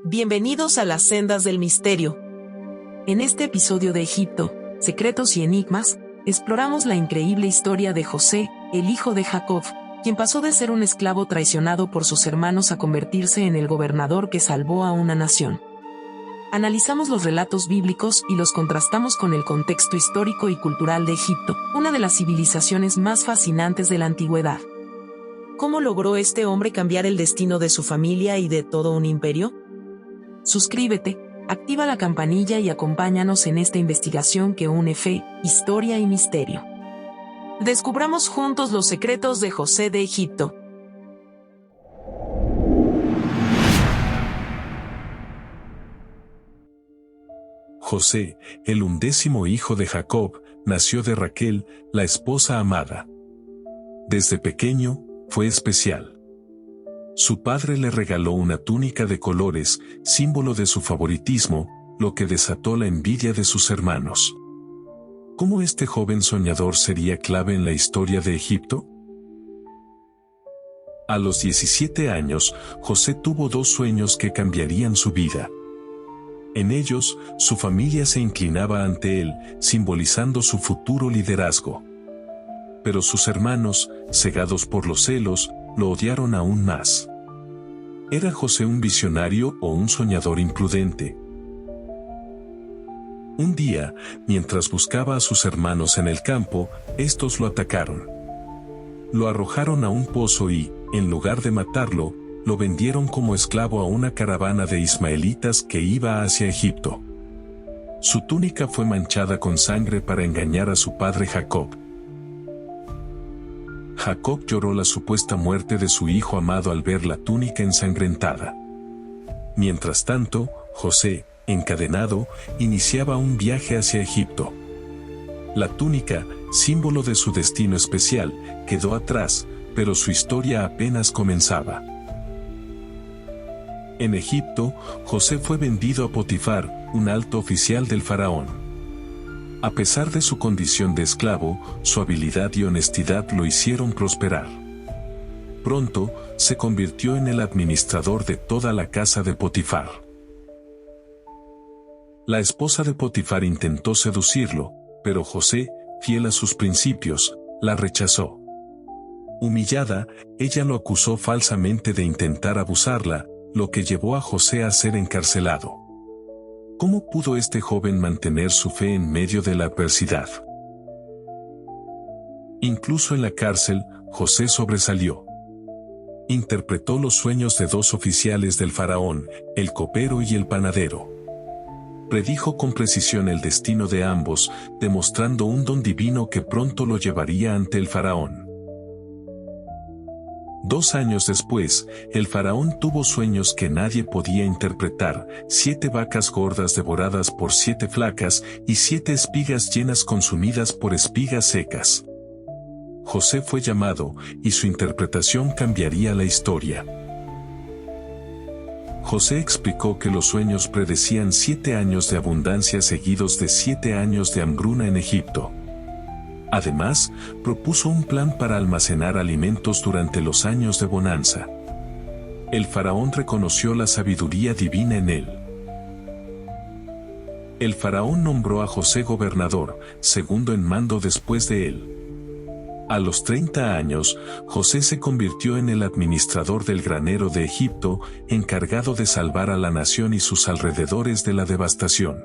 Bienvenidos a las sendas del misterio. En este episodio de Egipto, Secretos y Enigmas, exploramos la increíble historia de José, el hijo de Jacob, quien pasó de ser un esclavo traicionado por sus hermanos a convertirse en el gobernador que salvó a una nación. Analizamos los relatos bíblicos y los contrastamos con el contexto histórico y cultural de Egipto, una de las civilizaciones más fascinantes de la antigüedad. ¿Cómo logró este hombre cambiar el destino de su familia y de todo un imperio? Suscríbete, activa la campanilla y acompáñanos en esta investigación que une fe, historia y misterio. Descubramos juntos los secretos de José de Egipto. José, el 11º hijo de Jacob, nació de Raquel, la esposa amada. Desde pequeño, fue especial. Su padre le regaló una túnica de colores, símbolo de su favoritismo, lo que desató la envidia de sus hermanos. ¿Cómo este joven soñador sería clave en la historia de Egipto? A los 17 años, José tuvo dos sueños que cambiarían su vida. En ellos, su familia se inclinaba ante él, simbolizando su futuro liderazgo. Pero sus hermanos, cegados por los celos, lo odiaron aún más. ¿Era José un visionario o un soñador imprudente? Un día, mientras buscaba a sus hermanos en el campo, estos lo atacaron. Lo arrojaron a un pozo y, en lugar de matarlo, lo vendieron como esclavo a una caravana de ismaelitas que iba hacia Egipto. Su túnica fue manchada con sangre para engañar a su padre Jacob. Jacob lloró la supuesta muerte de su hijo amado al ver la túnica ensangrentada. Mientras tanto, José, encadenado, iniciaba un viaje hacia Egipto. La túnica, símbolo de su destino especial, quedó atrás, pero su historia apenas comenzaba. En Egipto, José fue vendido a Potifar, un alto oficial del faraón. A pesar de su condición de esclavo, su habilidad y honestidad lo hicieron prosperar. Pronto, se convirtió en el administrador de toda la casa de Potifar. La esposa de Potifar intentó seducirlo, pero José, fiel a sus principios, la rechazó. Humillada, ella lo acusó falsamente de intentar abusarla, lo que llevó a José a ser encarcelado. ¿Cómo pudo este joven mantener su fe en medio de la adversidad? Incluso en la cárcel, José sobresalió. Interpretó los sueños de dos oficiales del faraón, el copero y el panadero. Predijo con precisión el destino de ambos, demostrando un don divino que pronto lo llevaría ante el faraón. 2 años después, el faraón tuvo sueños que nadie podía interpretar: 7 vacas gordas devoradas por 7 flacas y 7 espigas llenas consumidas por espigas secas. José fue llamado, y su interpretación cambiaría la historia. José explicó que los sueños predecían 7 años de abundancia seguidos de 7 años de hambruna en Egipto. Además, propuso un plan para almacenar alimentos durante los años de bonanza. El faraón reconoció la sabiduría divina en él. El faraón nombró a José gobernador, segundo en mando después de él. A los 30 años, José se convirtió en el administrador del granero de Egipto, encargado de salvar a la nación y sus alrededores de la devastación.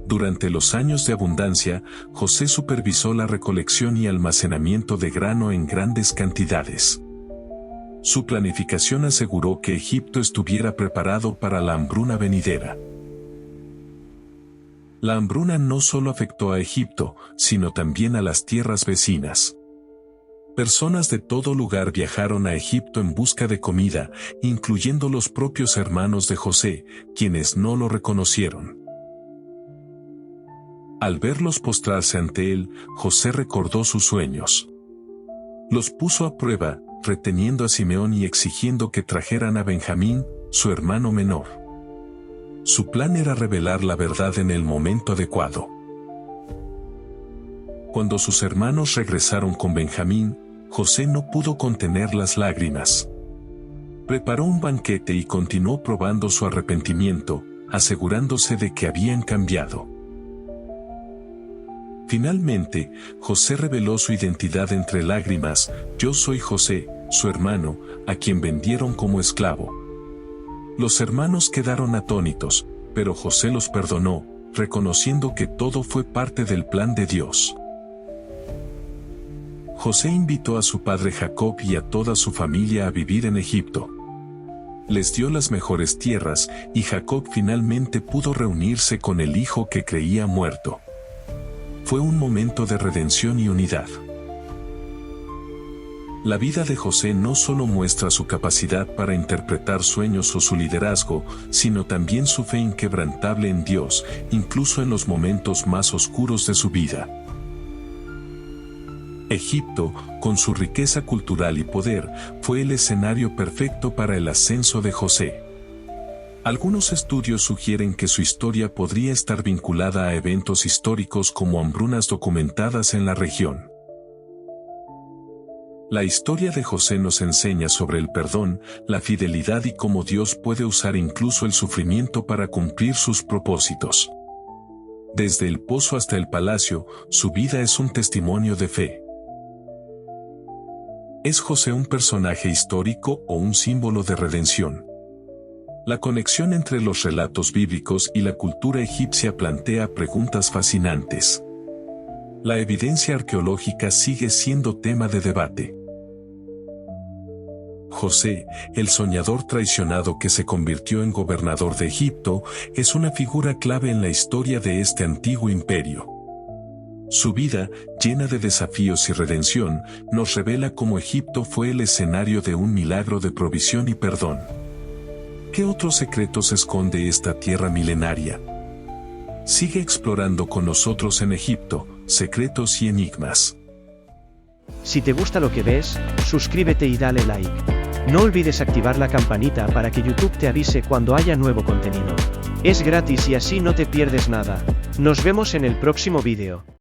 Durante los años de abundancia, José supervisó la recolección y almacenamiento de grano en grandes cantidades. Su planificación aseguró que Egipto estuviera preparado para la hambruna venidera. La hambruna no solo afectó a Egipto, sino también a las tierras vecinas. Personas de todo lugar viajaron a Egipto en busca de comida, incluyendo los propios hermanos de José, quienes no lo reconocieron. Al verlos postrarse ante él, José recordó sus sueños. Los puso a prueba, reteniendo a Simeón y exigiendo que trajeran a Benjamín, su hermano menor. Su plan era revelar la verdad en el momento adecuado. Cuando sus hermanos regresaron con Benjamín, José no pudo contener las lágrimas. Preparó un banquete y continuó probando su arrepentimiento, asegurándose de que habían cambiado. Finalmente, José reveló su identidad entre lágrimas: yo soy José, su hermano, a quien vendieron como esclavo. Los hermanos quedaron atónitos, pero José los perdonó, reconociendo que todo fue parte del plan de Dios. José invitó a su padre Jacob y a toda su familia a vivir en Egipto. Les dio las mejores tierras, y Jacob finalmente pudo reunirse con el hijo que creía muerto. Fue un momento de redención y unidad. La vida de José no solo muestra su capacidad para interpretar sueños o su liderazgo, sino también su fe inquebrantable en Dios, incluso en los momentos más oscuros de su vida. Egipto, con su riqueza cultural y poder, fue el escenario perfecto para el ascenso de José. Algunos estudios sugieren que su historia podría estar vinculada a eventos históricos como hambrunas documentadas en la región. La historia de José nos enseña sobre el perdón, la fidelidad y cómo Dios puede usar incluso el sufrimiento para cumplir sus propósitos. Desde el pozo hasta el palacio, su vida es un testimonio de fe. ¿Es José un personaje histórico o un símbolo de redención? La conexión entre los relatos bíblicos y la cultura egipcia plantea preguntas fascinantes. La evidencia arqueológica sigue siendo tema de debate. José, el soñador traicionado que se convirtió en gobernador de Egipto, es una figura clave en la historia de este antiguo imperio. Su vida, llena de desafíos y redención, nos revela cómo Egipto fue el escenario de un milagro de provisión y perdón. ¿Qué otros secretos esconde esta tierra milenaria? Sigue explorando con nosotros en Egipto, secretos y enigmas. Si te gusta lo que ves, suscríbete y dale like. No olvides activar la campanita para que YouTube te avise cuando haya nuevo contenido. Es gratis y así no te pierdes nada. Nos vemos en el próximo vídeo.